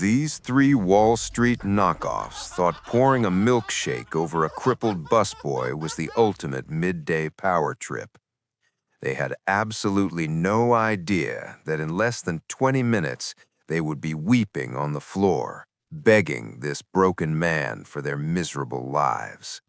These three Wall Street knockoffs thought pouring a milkshake over a crippled busboy was the ultimate midday power trip. They had absolutely no idea that in less than 20 minutes, they would be weeping on the floor, begging this broken man for their miserable lives.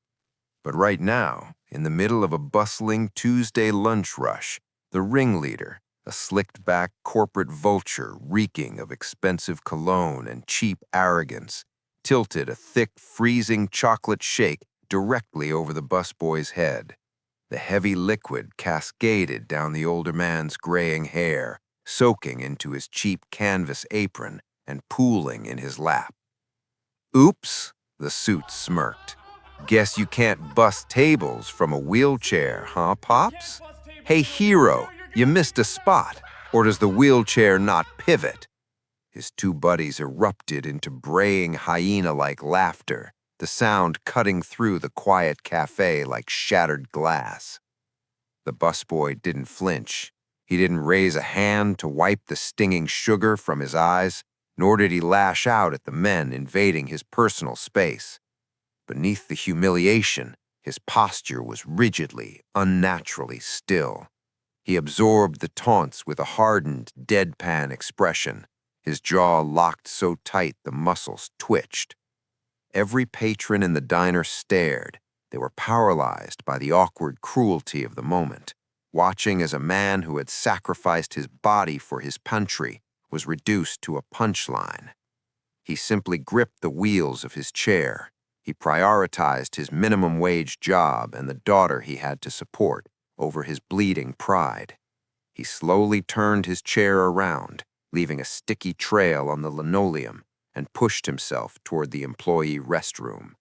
But right now, in the middle of a bustling Tuesday lunch rush, the ringleader, a slicked-back corporate vulture reeking of expensive cologne and cheap arrogance, tilted a thick, freezing chocolate shake directly over the busboy's head. The heavy liquid cascaded down the older man's graying hair, soaking into his cheap canvas apron and pooling in his lap. "Oops," the suit smirked. "Guess you can't bust tables from a wheelchair, huh, Pops? Hey, hero, you missed a spot. Or does the wheelchair not pivot?" His two buddies erupted into braying hyena-like laughter, the sound cutting through the quiet cafe like shattered glass. The busboy didn't flinch. He didn't raise a hand to wipe the stinging sugar from his eyes, nor did he lash out at the men invading his personal space. Beneath the humiliation, his posture was rigidly, unnaturally still. He absorbed the taunts with a hardened, deadpan expression, his jaw locked so tight the muscles twitched. Every patron in the diner stared. They were paralyzed by the awkward cruelty of the moment, watching as a man who had sacrificed his body for his pantry was reduced to a punchline. He simply gripped the wheels of his chair. He prioritized his minimum wage job and the daughter he had to support over his bleeding pride. He slowly turned his chair around, leaving a sticky trail on the linoleum, and pushed himself toward the employee restroom.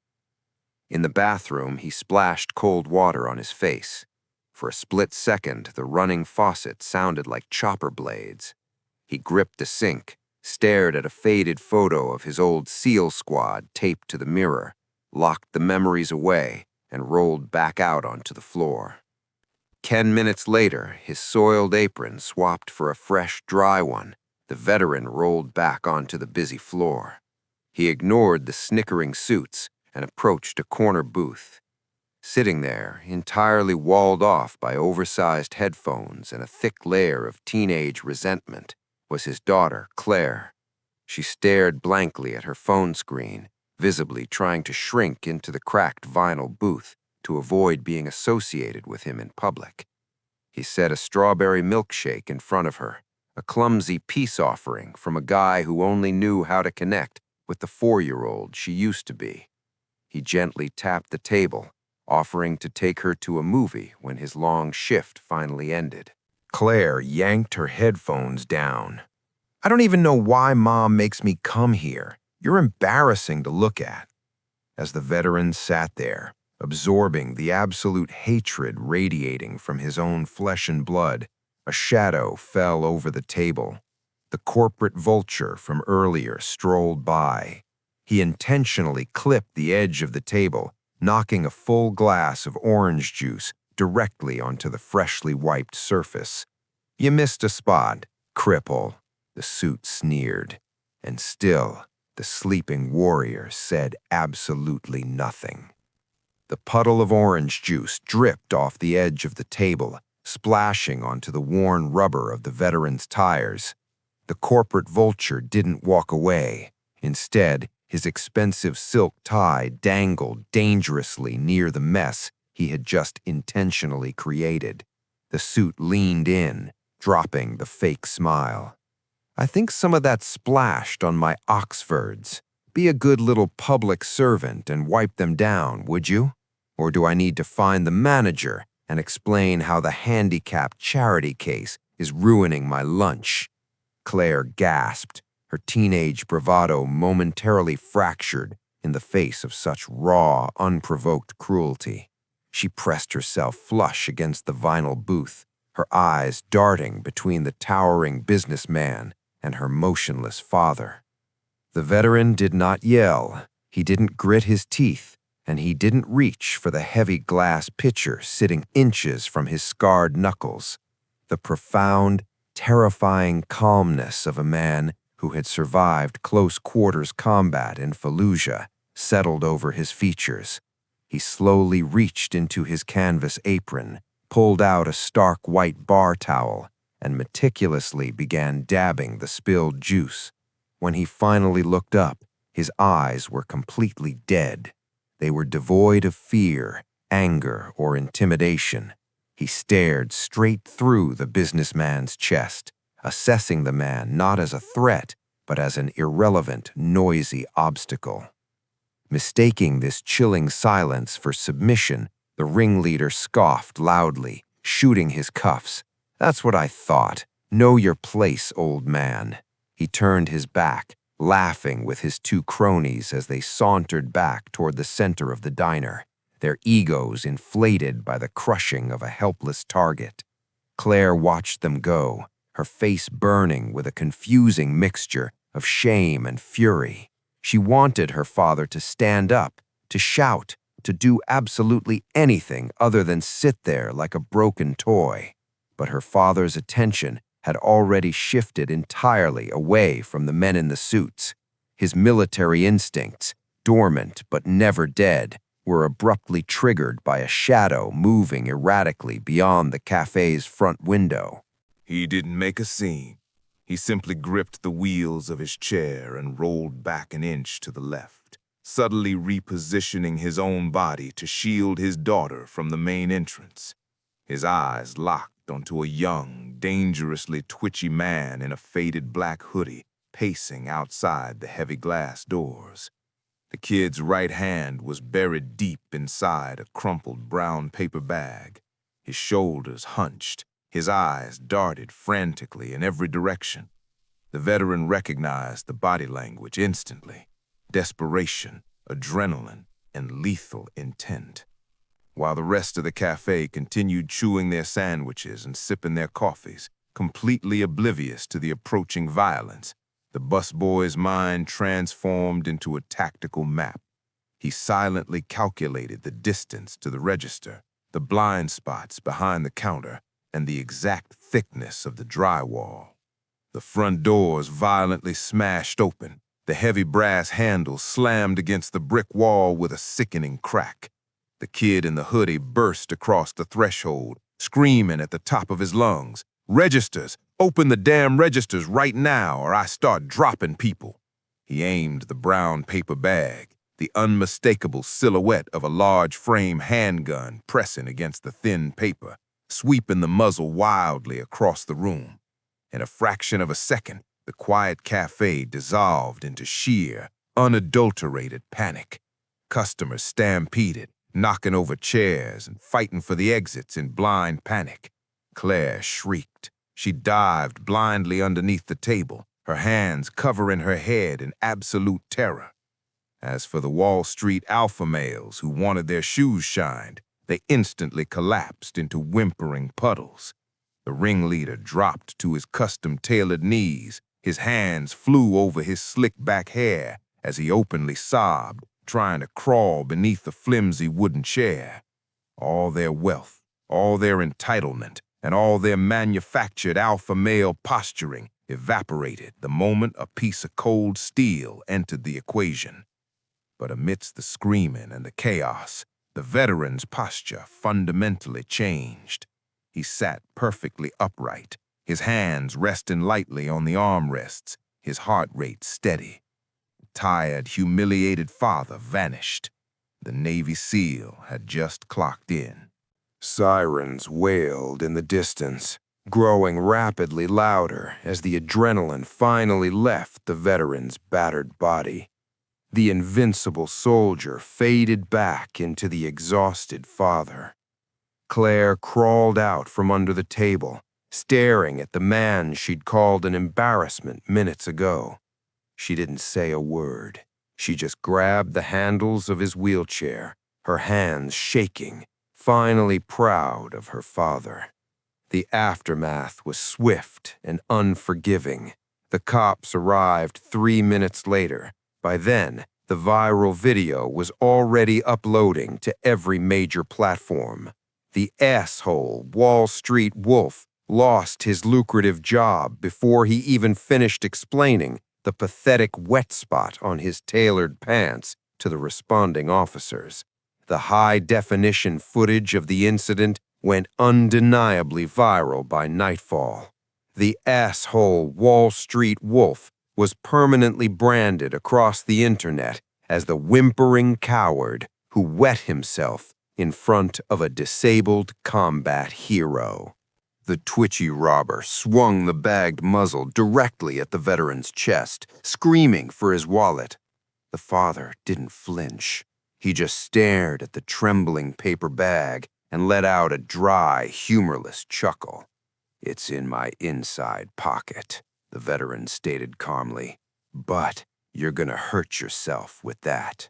In the bathroom, he splashed cold water on his face. For a split second, the running faucet sounded like chopper blades. He gripped the sink, stared at a faded photo of his old SEAL squad taped to the mirror, locked the memories away, and rolled back out onto the floor. 10 minutes later, his soiled apron swapped for a fresh, dry one. The veteran rolled back onto the busy floor. He ignored the snickering suits and approached a corner booth. Sitting there, entirely walled off by oversized headphones and a thick layer of teenage resentment, was his daughter, Claire. She stared blankly at her phone screen, visibly trying to shrink into the cracked vinyl booth to avoid being associated with him in public. He set a strawberry milkshake in front of her, a clumsy peace offering from a guy who only knew how to connect with the 4-year-old she used to be. He gently tapped the table, offering to take her to a movie when his long shift finally ended. Claire yanked her headphones down. "I don't even know why Mom makes me come here. You're embarrassing to look at." As the veteran sat there, absorbing the absolute hatred radiating from his own flesh and blood, a shadow fell over the table. The corporate vulture from earlier strolled by. He intentionally clipped the edge of the table, knocking a full glass of orange juice directly onto the freshly wiped surface. "You missed a spot, cripple," the suit sneered. And still, the sleeping warrior said absolutely nothing. The puddle of orange juice dripped off the edge of the table, splashing onto the worn rubber of the veteran's tires. The corporate vulture didn't walk away. Instead, his expensive silk tie dangled dangerously near the mess he had just intentionally created. The suit leaned in, dropping the fake smile. "I think some of that splashed on my Oxfords. Be a good little public servant and wipe them down, would you? Or do I need to find the manager and explain how the handicapped charity case is ruining my lunch?" Claire gasped, her teenage bravado momentarily fractured in the face of such raw, unprovoked cruelty. She pressed herself flush against the vinyl booth, her eyes darting between the towering businessman and her motionless father. The veteran did not yell, he didn't grit his teeth, and he didn't reach for the heavy glass pitcher sitting inches from his scarred knuckles. The profound, terrifying calmness of a man who had survived close-quarters combat in Fallujah, settled over his features. He slowly reached into his canvas apron, pulled out a stark white bar towel, and meticulously began dabbing the spilled juice. When he finally looked up, his eyes were completely dead. They were devoid of fear, anger, or intimidation. He stared straight through the businessman's chest, assessing the man not as a threat, but as an irrelevant, noisy obstacle. Mistaking this chilling silence for submission, the ringleader scoffed loudly, shooting his cuffs. "That's what I thought. Know your place, old man." He turned his back, laughing with his two cronies as they sauntered back toward the center of the diner, their egos inflated by the crushing of a helpless target. Claire watched them go, her face burning with a confusing mixture of shame and fury. She wanted her father to stand up, to shout, to do absolutely anything other than sit there like a broken toy. But her father's attention had already shifted entirely away from the men in the suits. His military instincts, dormant but never dead, were abruptly triggered by a shadow moving erratically beyond the cafe's front window. He didn't make a scene. He simply gripped the wheels of his chair and rolled back an inch to the left, subtly repositioning his own body to shield his daughter from the main entrance. His eyes locked onto a young, dangerously twitchy man in a faded black hoodie pacing outside the heavy glass doors. The kid's right hand was buried deep inside a crumpled brown paper bag. His shoulders hunched, his eyes darted frantically in every direction. The veteran recognized the body language instantly: desperation, adrenaline, and lethal intent. While the rest of the cafe continued chewing their sandwiches and sipping their coffees, completely oblivious to the approaching violence, the busboy's mind transformed into a tactical map. He silently calculated the distance to the register, the blind spots behind the counter, and the exact thickness of the drywall. The front doors violently smashed open. The heavy brass handles slammed against the brick wall with a sickening crack. The kid in the hoodie burst across the threshold, screaming at the top of his lungs, "Registers! Open the damn registers right now or I start dropping people." He aimed the brown paper bag, the unmistakable silhouette of a large frame handgun pressing against the thin paper, sweeping the muzzle wildly across the room. In a fraction of a second, the quiet cafe dissolved into sheer, unadulterated panic. Customers stampeded, knocking over chairs and fighting for the exits in blind panic. Claire shrieked. She dived blindly underneath the table, her hands covering her head in absolute terror. As for the Wall Street alpha males who wanted their shoes shined, they instantly collapsed into whimpering puddles. The ringleader dropped to his custom-tailored knees. His hands flew over his slick-back hair as he openly sobbed, trying to crawl beneath the flimsy wooden chair. All their wealth, all their entitlement, and all their manufactured alpha male posturing evaporated the moment a piece of cold steel entered the equation. But amidst the screaming and the chaos, the veteran's posture fundamentally changed. He sat perfectly upright, his hands resting lightly on the armrests, his heart rate steady. The tired, humiliated father vanished. The Navy SEAL had just clocked in. Sirens wailed in the distance, growing rapidly louder as the adrenaline finally left the veteran's battered body. The invincible soldier faded back into the exhausted father. Claire crawled out from under the table, staring at the man she'd called an embarrassment minutes ago. She didn't say a word. She just grabbed the handles of his wheelchair, her hands shaking, finally proud of her father. The aftermath was swift and unforgiving. The cops arrived 3 minutes later. By then, the viral video was already uploading to every major platform. The asshole Wall Street wolf lost his lucrative job before he even finished explaining the pathetic wet spot on his tailored pants to the responding officers. The high-definition footage of the incident went undeniably viral by nightfall. The asshole Wall Street Wolf was permanently branded across the internet as the whimpering coward who wet himself in front of a disabled combat hero. The twitchy robber swung the bagged muzzle directly at the veteran's chest, screaming for his wallet. The father didn't flinch. He just stared at the trembling paper bag and let out a dry, humorless chuckle. "It's in my inside pocket," the veteran stated calmly. "But you're gonna hurt yourself with that."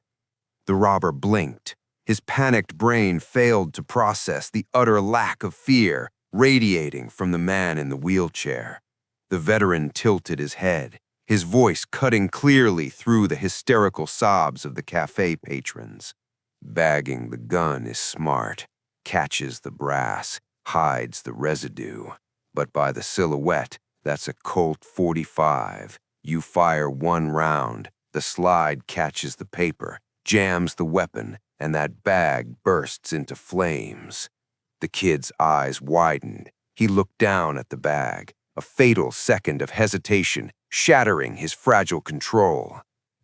The robber blinked. His panicked brain failed to process the utter lack of fear radiating from the man in the wheelchair. The veteran tilted his head, his voice cutting clearly through the hysterical sobs of the cafe patrons. "Bagging the gun is smart, catches the brass, hides the residue. But by the silhouette, that's a Colt 45. You fire one round, the slide catches the paper, jams the weapon, and that bag bursts into flames." The kid's eyes widened. He looked down at the bag, a fatal second of hesitation shattering his fragile control.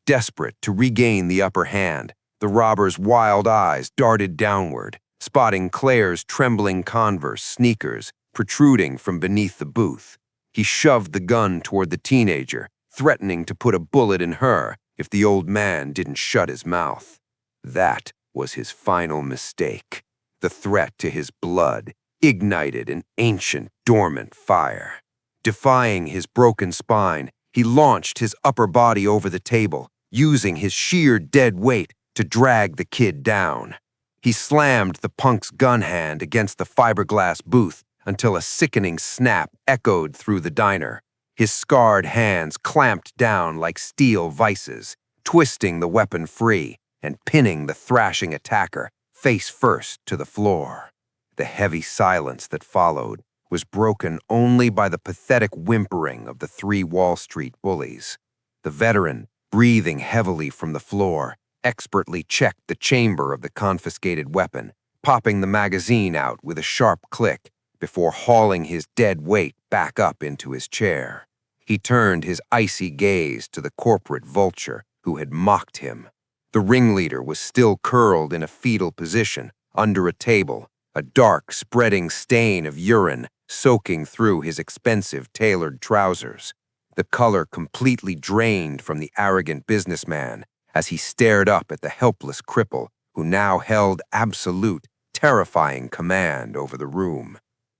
Desperate to regain the upper hand, the robber's wild eyes darted downward, spotting Claire's trembling Converse sneakers protruding from beneath the booth. He shoved the gun toward the teenager, threatening to put a bullet in her if the old man didn't shut his mouth. That was his final mistake. The threat to his blood ignited an ancient, dormant fire. Defying his broken spine, he launched his upper body over the table, using his sheer dead weight to drag the kid down. He slammed the punk's gun hand against the fiberglass booth until a sickening snap echoed through the diner. His scarred hands clamped down like steel vices, twisting the weapon free and pinning the thrashing attacker face first to the floor. The heavy silence that followed was broken only by the pathetic whimpering of the three Wall Street bullies. The veteran, breathing heavily from the floor, expertly checked the chamber of the confiscated weapon, popping the magazine out with a sharp click before hauling his dead weight back up into his chair. He turned his icy gaze to the corporate vulture who had mocked him. The ringleader was still curled in a fetal position under a table, a dark, spreading stain of urine soaking through his expensive tailored trousers. The color completely drained from the arrogant businessman as he stared up at the helpless cripple who now held absolute, terrifying command over the room.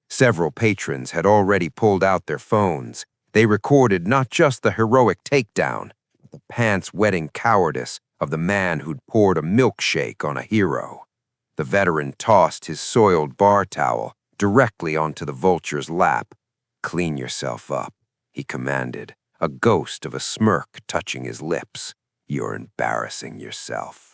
Several patrons had already pulled out their phones. They recorded not just the heroic takedown, but the pants-wetting cowardice of the man who'd poured a milkshake on a hero. The veteran tossed his soiled bar towel directly onto the vulture's lap. "Clean yourself up," he commanded, a ghost of a smirk touching his lips. "You're embarrassing yourself."